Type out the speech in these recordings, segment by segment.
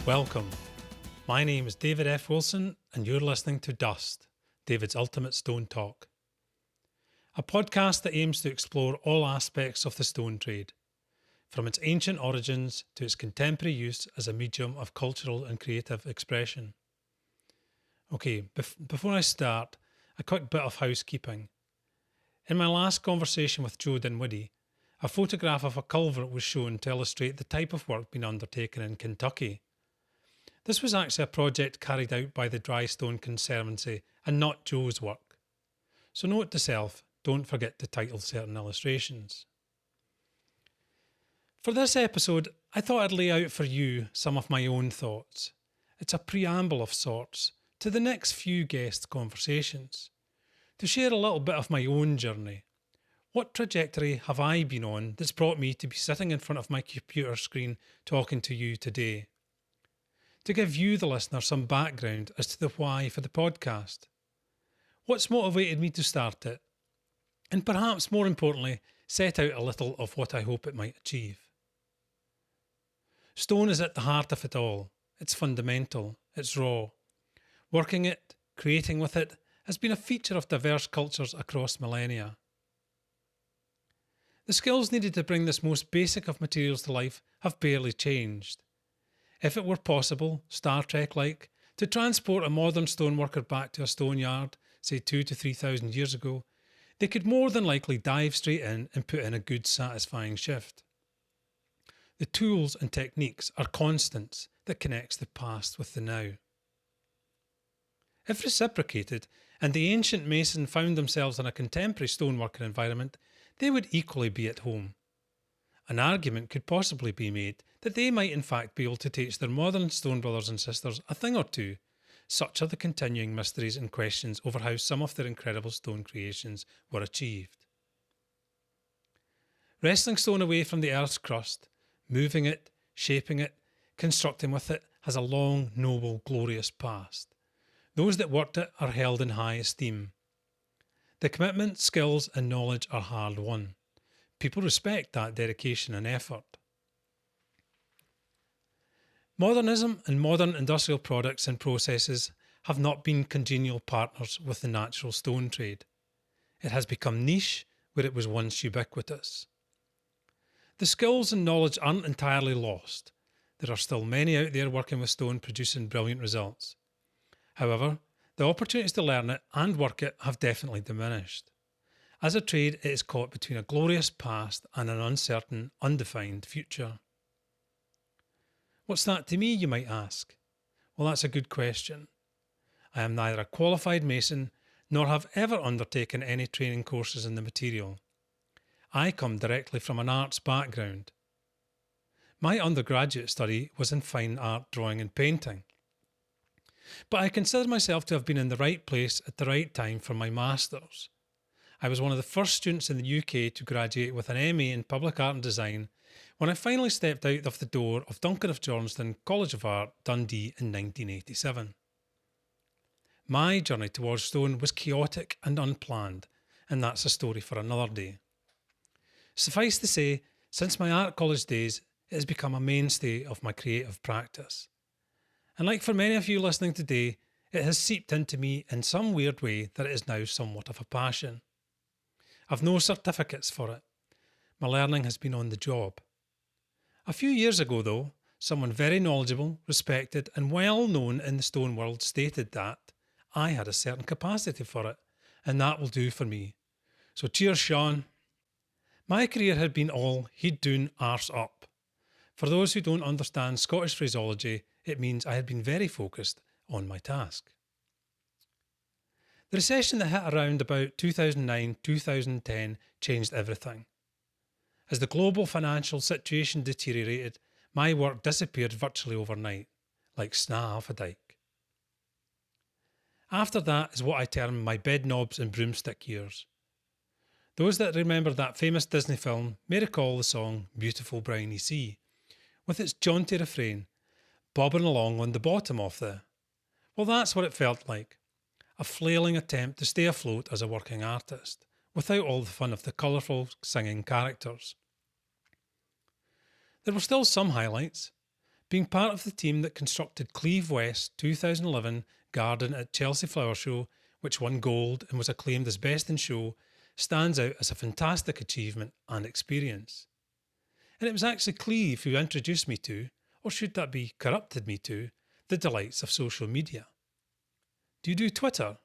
Welcome. My name is David F. Wilson, and you're listening to Dust, David's Ultimate Stone Talk, a podcast that aims to explore all aspects of the stone trade, from its ancient origins to its contemporary use as a medium of cultural and creative expression. Okay, before I start, a quick bit of housekeeping. In my last conversation with Joe Dinwiddie, a photograph of a culvert was shown to illustrate the type of work being undertaken in Kentucky. This was actually a project carried out by the Dry Stone Conservancy and not Joe's work. So note to self, don't forget to title certain illustrations. For this episode, I thought I'd lay out for you some of my own thoughts. It's a preamble of sorts to the next few guest conversations, to share a little bit of my own journey. What trajectory have I been on that's brought me to be sitting in front of my computer screen talking to you today? To give you, the listener, some background as to the why for the podcast. What's motivated me to start it? And perhaps more importantly, set out a little of what I hope it might achieve. Stone is at the heart of it all. It's fundamental. It's raw. Working it, creating with it, has been a feature of diverse cultures across millennia. The skills needed to bring this most basic of materials to life have barely changed. If it were possible, Star Trek-like, to transport a modern stoneworker back to a stone yard, say 2,000 to 3,000 years ago, they could more than likely dive straight in and put in a good, satisfying shift. The tools and techniques are constants that connects the past with the now. If reciprocated, and the ancient mason found themselves in a contemporary stoneworker environment, they would equally be at home. An argument could possibly be made that they might in fact be able to teach their modern stone brothers and sisters a thing or two. Such are the continuing mysteries and questions over how some of their incredible stone creations were achieved. Wresting stone away from the earth's crust, moving it, shaping it, constructing with it, has a long, noble, glorious past. Those that worked it are held in high esteem. The commitment, skills and knowledge are hard won. People respect that dedication and effort. Modernism and modern industrial products and processes have not been congenial partners with the natural stone trade. It has become niche where it was once ubiquitous. The skills and knowledge aren't entirely lost. There are still many out there working with stone producing brilliant results. However, the opportunities to learn it and work it have definitely diminished. As a trade, it is caught between a glorious past and an uncertain, undefined future. What's that to me, you might ask? Well, that's a good question. I am neither a qualified mason nor have ever undertaken any training courses in the material. I come directly from an arts background. My undergraduate study was in fine art, drawing and painting. But I consider myself to have been in the right place at the right time for my masters. I was one of the first students in the UK to graduate with an MA in Public Art and Design when I finally stepped out of the door of Duncan of Johnstone College of Art, Dundee in 1987. My journey towards stone was chaotic and unplanned, and that's a story for another day. Suffice to say, since my art college days, it has become a mainstay of my creative practice. And like for many of you listening today, it has seeped into me in some weird way that it is now somewhat of a passion. I've no certificates for it. My learning has been on the job. A few years ago though, someone very knowledgeable, respected and well known in the stone world stated that I had a certain capacity for it, and that will do for me. So cheers, Sean. My career had been all he'd doon arse up. For those who don't understand Scottish phraseology, it means I had been very focused on my task. The recession that hit around about 2009-2010 changed everything. As the global financial situation deteriorated, my work disappeared virtually overnight, like snaw off a dike. After that is what I term my bed knobs and broomstick years. Those that remember that famous Disney film may recall the song Beautiful Briny Sea, with its jaunty refrain, bobbing along on the bottom of the... Well, that's what it felt like. A flailing attempt to stay afloat as a working artist, without all the fun of the colourful singing characters. There were still some highlights. Being part of the team that constructed Cleve West 2011 garden at Chelsea Flower Show, which won gold and was acclaimed as best in show, stands out as a fantastic achievement and experience. And it was actually Cleve who introduced me to, or should that be corrupted me to, the delights of social media. Do you do Twitter?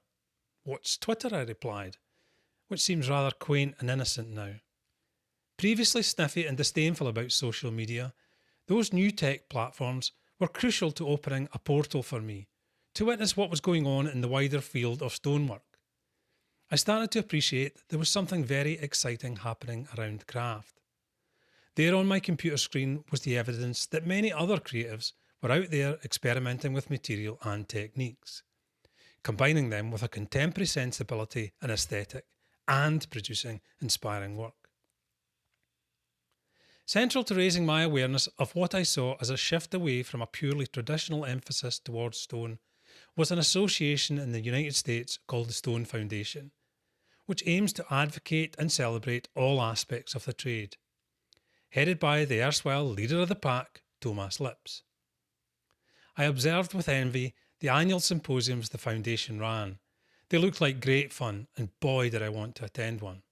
What's Twitter? I replied, which seems rather quaint and innocent now. Previously sniffy and disdainful about social media, those new tech platforms were crucial to opening a portal for me, to witness what was going on in the wider field of stonework. I started to appreciate there was something very exciting happening around craft. There on my computer screen was the evidence that many other creatives were out there experimenting with material and techniques, combining them with a contemporary sensibility and aesthetic, and producing inspiring work. Central to raising my awareness of what I saw as a shift away from a purely traditional emphasis towards stone was an association in the United States called the Stone Foundation, which aims to advocate and celebrate all aspects of the trade, headed by the erstwhile leader of the pack, Thomas Lips. I observed with envy the annual symposiums the foundation ran. They looked like great fun, and boy did I want to attend one.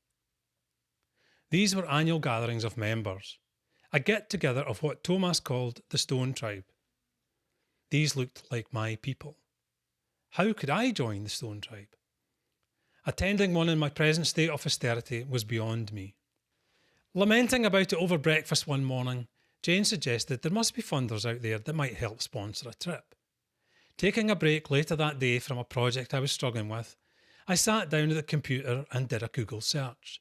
These were annual gatherings of members, a get-together of what Thomas called the Stone Tribe. These looked like my people. How could I join the Stone Tribe? Attending one in my present state of austerity was beyond me. Lamenting about it over breakfast one morning, Jane suggested there must be funders out there that might help sponsor a trip. Taking a break later that day from a project I was struggling with, I sat down at the computer and did a Google search.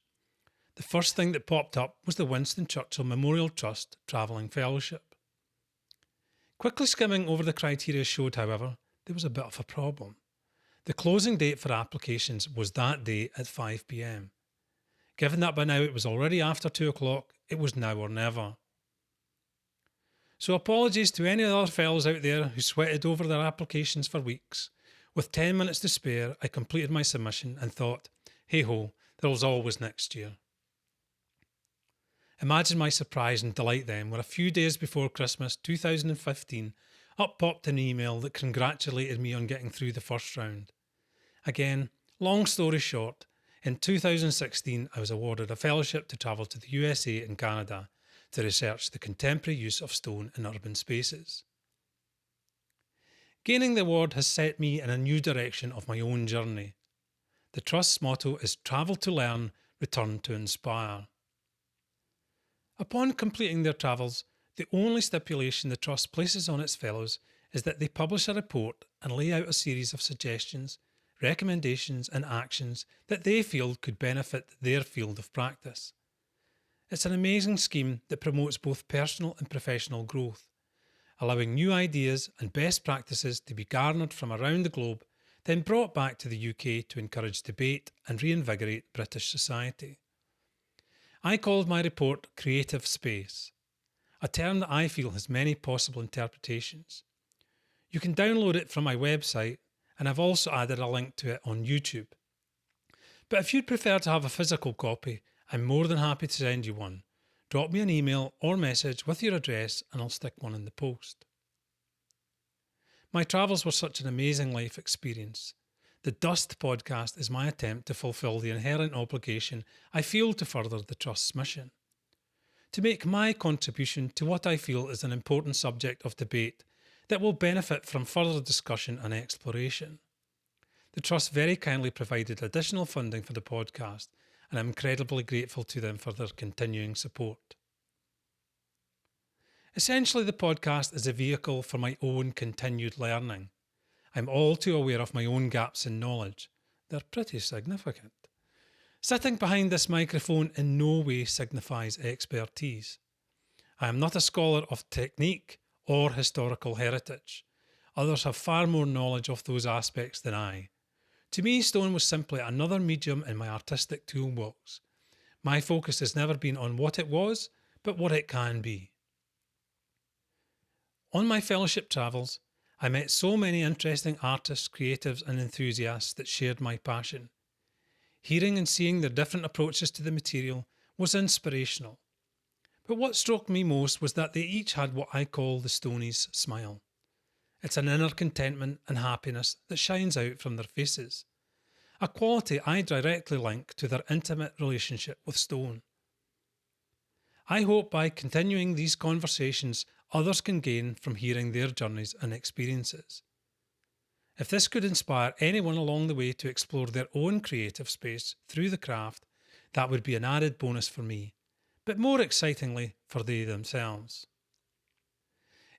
The first thing that popped up was the Winston Churchill Memorial Trust Travelling Fellowship. Quickly skimming over the criteria showed, however, there was a bit of a problem. The closing date for applications was that day at 5 p.m. Given that by now it was already after 2 o'clock, it was now or never. So apologies to any other fellows out there who sweated over their applications for weeks. With 10 minutes to spare, I completed my submission and thought, hey ho, there's always next year. Imagine my surprise and delight then when a few days before Christmas 2015, up popped an email that congratulated me on getting through the first round. Again, long story short, in 2016 I was awarded a fellowship to travel to the USA and Canada to research the contemporary use of stone in urban spaces. Gaining the award has set me in a new direction of my own journey. The Trust's motto is travel to learn, return to inspire. Upon completing their travels, the only stipulation the Trust places on its fellows is that they publish a report and lay out a series of suggestions, recommendations and actions that they feel could benefit their field of practice. It's an amazing scheme that promotes both personal and professional growth, allowing new ideas and best practices to be garnered from around the globe, then brought back to the UK to encourage debate and reinvigorate British society. I called my report Creative Space, a term that I feel has many possible interpretations. You can download it from my website, and I've also added a link to it on YouTube. But if you'd prefer to have a physical copy, I'm more than happy to send you one. Drop me an email or message with your address and I'll stick one in the post. My travels were such an amazing life experience. The Dust podcast is my attempt to fulfil the inherent obligation I feel to further the Trust's mission. To make my contribution to what I feel is an important subject of debate that will benefit from further discussion and exploration. The Trust very kindly provided additional funding for the podcast, and I'm incredibly grateful to them for their continuing support. Essentially, the podcast is a vehicle for my own continued learning. I'm all too aware of my own gaps in knowledge. They're pretty significant. Sitting behind this microphone in no way signifies expertise. I am not a scholar of technique or historical heritage. Others have far more knowledge of those aspects than I. To me, stone was simply another medium in my artistic toolbox. My focus has never been on what it was, but what it can be. On my fellowship travels, I met so many interesting artists, creatives and enthusiasts that shared my passion. Hearing and seeing their different approaches to the material was inspirational. But what struck me most was that they each had what I call the Stonies' smile. It's an inner contentment and happiness that shines out from their faces, a quality I directly link to their intimate relationship with stone. I hope by continuing these conversations, others can gain from hearing their journeys and experiences. If this could inspire anyone along the way to explore their own creative space through the craft, that would be an added bonus for me, but more excitingly for they themselves.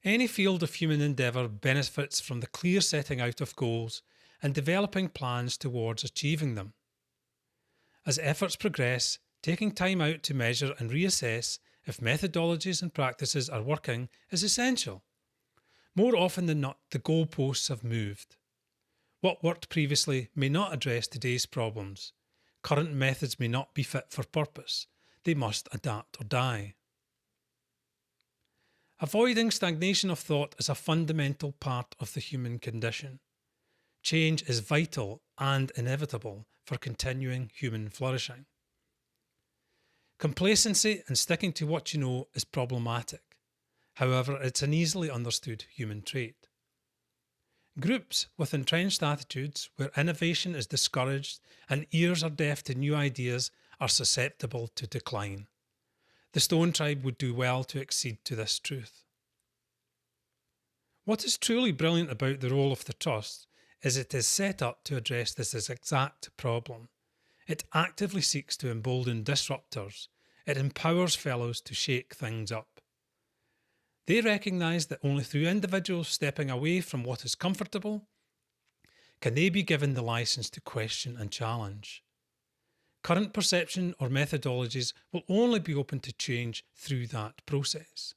Any field of human endeavour benefits from the clear setting out of goals and developing plans towards achieving them. As efforts progress, taking time out to measure and reassess if methodologies and practices are working is essential. More often than not, the goalposts have moved. What worked previously may not address today's problems. Current methods may not be fit for purpose. They must adapt or die. Avoiding stagnation of thought is a fundamental part of the human condition. Change is vital and inevitable for continuing human flourishing. Complacency and sticking to what you know is problematic. However, it's an easily understood human trait. Groups with entrenched attitudes where innovation is discouraged and ears are deaf to new ideas are susceptible to decline. The Stone Tribe would do well to accede to this truth. What is truly brilliant about the role of the Trust is it is set up to address this exact problem. It actively seeks to embolden disruptors. It empowers fellows to shake things up. They recognise that only through individuals stepping away from what is comfortable can they be given the licence to question and challenge. Current perception or methodologies will only be open to change through that process.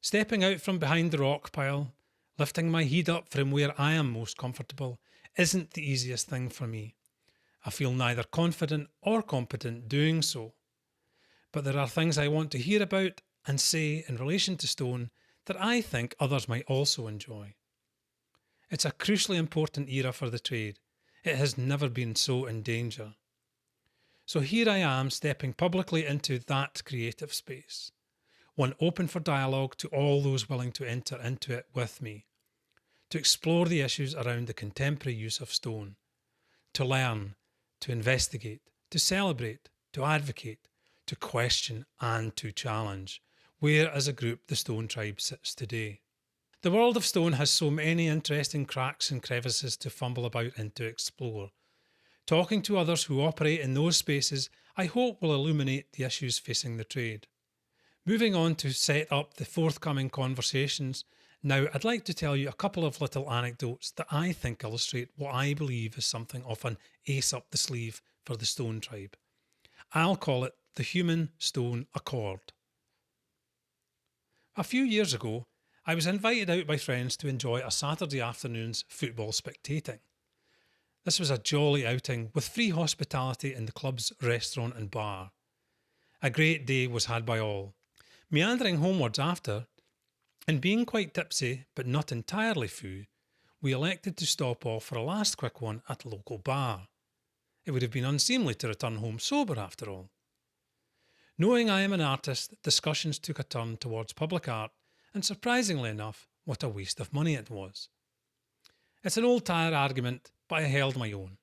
Stepping out from behind the rock pile, lifting my head up from where I am most comfortable, isn't the easiest thing for me. I feel neither confident or competent doing so. But there are things I want to hear about and say in relation to stone that I think others might also enjoy. It's a crucially important era for the trade. It has never been so in danger. So here I am stepping publicly into that creative space, one open for dialogue to all those willing to enter into it with me, to explore the issues around the contemporary use of stone, to learn, to investigate, to celebrate, to advocate, to question and to challenge, where as a group the Stone Tribe sits today. The world of stone has so many interesting cracks and crevices to fumble about and to explore. Talking to others who operate in those spaces, I hope will illuminate the issues facing the trade. Moving on to set up the forthcoming conversations, now I'd like to tell you a couple of little anecdotes that I think illustrate what I believe is something of an ace up the sleeve for the Stone Tribe. I'll call it the Human Stone Accord. A few years ago, I was invited out by friends to enjoy a Saturday afternoon's football spectating. This was a jolly outing with free hospitality in the club's restaurant and bar. A great day was had by all. Meandering homewards after, and being quite tipsy but not entirely fou, we elected to stop off for a last quick one at a local bar. It would have been unseemly to return home sober after all. Knowing I am an artist, discussions took a turn towards public art, and surprisingly enough, what a waste of money it was. It's an old tired argument, but I held my own.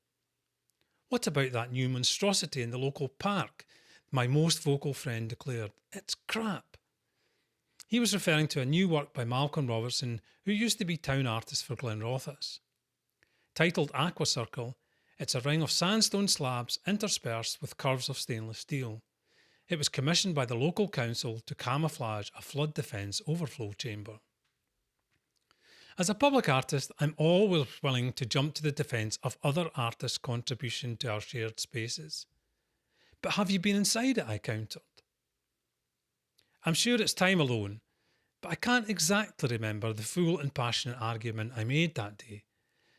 What about that new monstrosity in the local park? My most vocal friend declared, "It's crap." He was referring to a new work by Malcolm Robertson, who used to be town artist for Glenrothes. Titled Aqua Circle, it's a ring of sandstone slabs interspersed with curves of stainless steel. It was commissioned by the local council to camouflage a flood defence overflow chamber. As a public artist, I'm always willing to jump to the defence of other artists' contribution to our shared spaces. But have you been inside it? I countered. I'm sure it's time alone, but I can't exactly remember the full and passionate argument I made that day.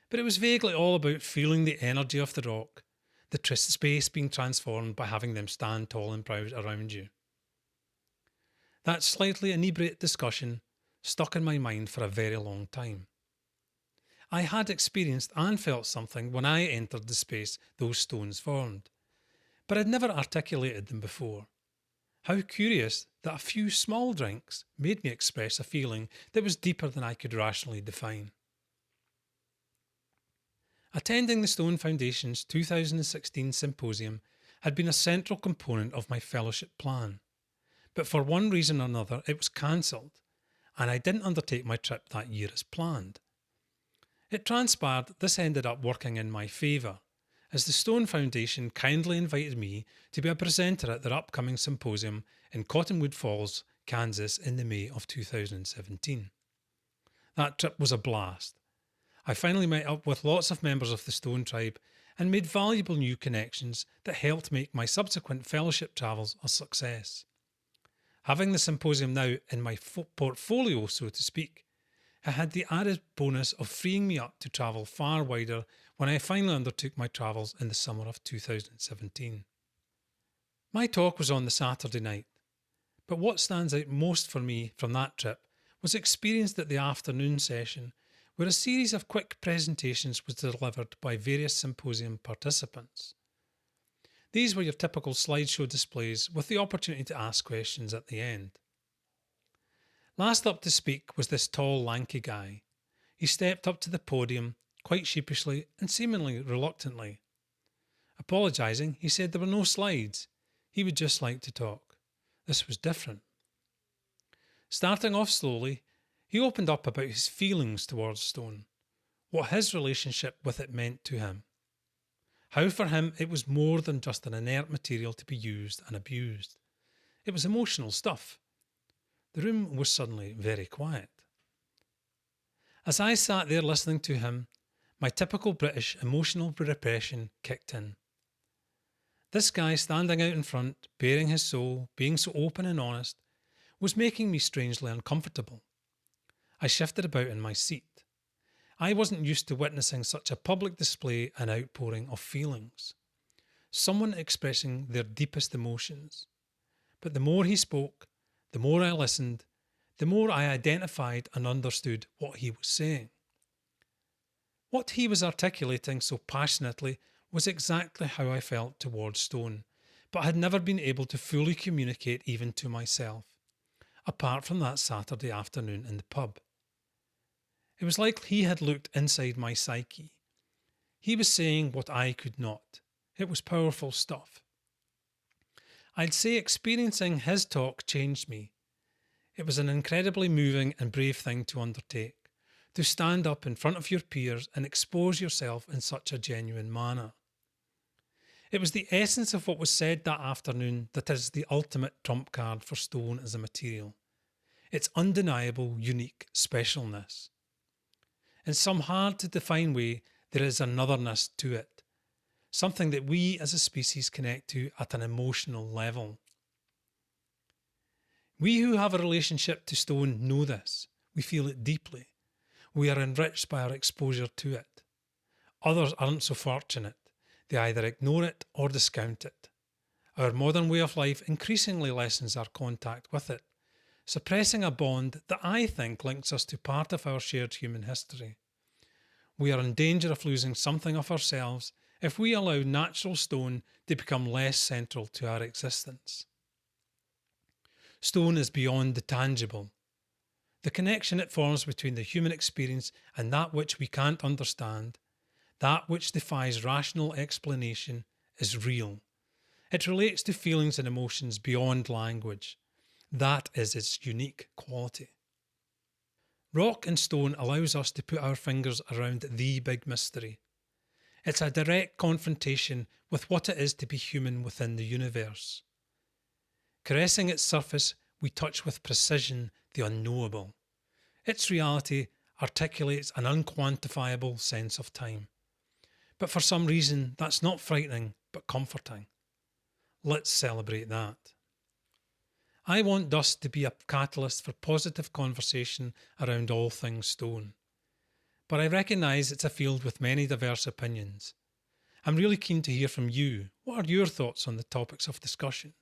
But it was vaguely all about feeling the energy of the rock, the space being transformed by having them stand tall and proud around you. That slightly inebriate discussion stuck in my mind for a very long time. I had experienced and felt something when I entered the space those stones formed, but I'd never articulated them before. How curious that a few small drinks made me express a feeling that was deeper than I could rationally define. Attending the Stone Foundation's 2016 symposium had been a central component of my fellowship plan, but for one reason or another it was cancelled, and I didn't undertake my trip that year as planned. It transpired this ended up working in my favour, as the Stone Foundation kindly invited me to be a presenter at their upcoming symposium in Cottonwood Falls, Kansas in the May of 2017. That trip was a blast. I finally met up with lots of members of the Stone tribe and made valuable new connections that helped make my subsequent fellowship travels a success. Having the symposium now in my portfolio, so to speak, it had the added bonus of freeing me up to travel far wider when I finally undertook my travels in the summer of 2017. My talk was on the Saturday night, but what stands out most for me from that trip was experienced at the afternoon session, where a series of quick presentations was delivered by various symposium participants. These were your typical slideshow displays with the opportunity to ask questions at the end. Last up to speak was this tall, lanky guy. He stepped up to the podium, quite sheepishly and seemingly reluctantly. Apologising, he said there were no slides. He would just like to talk. This was different. Starting off slowly, he opened up about his feelings towards stone, what his relationship with it meant to him. How for him it was more than just an inert material to be used and abused. It was emotional stuff. The room was suddenly very quiet. As I sat there listening to him, my typical British emotional repression kicked in. This guy standing out in front, baring his soul, being so open and honest, was making me strangely uncomfortable. I shifted about in my seat. I wasn't used to witnessing such a public display and outpouring of feelings. Someone expressing their deepest emotions. But the more he spoke, the more I listened, the more I identified and understood what he was saying. What he was articulating so passionately was exactly how I felt towards stone, but had never been able to fully communicate even to myself, apart from that Saturday afternoon in the pub. It was like he had looked inside my psyche. He was saying what I could not. It was powerful stuff. I'd say experiencing his talk changed me. It was an incredibly moving and brave thing to undertake, to stand up in front of your peers and expose yourself in such a genuine manner. It was the essence of what was said that afternoon that is the ultimate trump card for stone as a material. Its undeniable, unique specialness. In some hard to define way, there is an otherness to it, something that we as a species connect to at an emotional level. We who have a relationship to stone know this. We feel it deeply. We are enriched by our exposure to it. Others aren't so fortunate. They either ignore it or discount it. Our modern way of life increasingly lessens our contact with it, suppressing a bond that I think links us to part of our shared human history. We are in danger of losing something of ourselves if we allow natural stone to become less central to our existence. Stone is beyond the tangible. The connection it forms between the human experience and that which we can't understand, that which defies rational explanation, is real. It relates to feelings and emotions beyond language. That is its unique quality. Rock and stone allows us to put our fingers around the big mystery. It's a direct confrontation with what it is to be human within the universe. Caressing its surface, we touch with precision the unknowable. Its reality articulates an unquantifiable sense of time. But for some reason, that's not frightening, but comforting. Let's celebrate that. I want dust to be a catalyst for positive conversation around all things stone. But I recognise it's a field with many diverse opinions. I'm really keen to hear from you. What are your thoughts on the topics of discussion?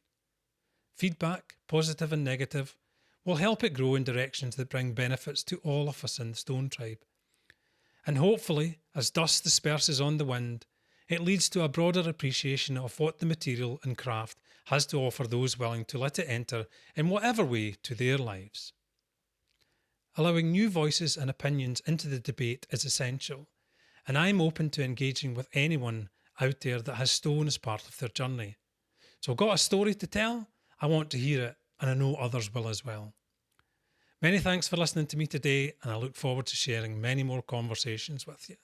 Feedback, positive and negative, will help it grow in directions that bring benefits to all of us in the Stone Tribe. And hopefully, as dust disperses on the wind, it leads to a broader appreciation of what the material and craft has to offer those willing to let it enter in whatever way to their lives. Allowing new voices and opinions into the debate is essential, and I'm open to engaging with anyone out there that has stone as part of their journey. So I've got a story to tell, I want to hear it, and I know others will as well. Many thanks for listening to me today, and I look forward to sharing many more conversations with you.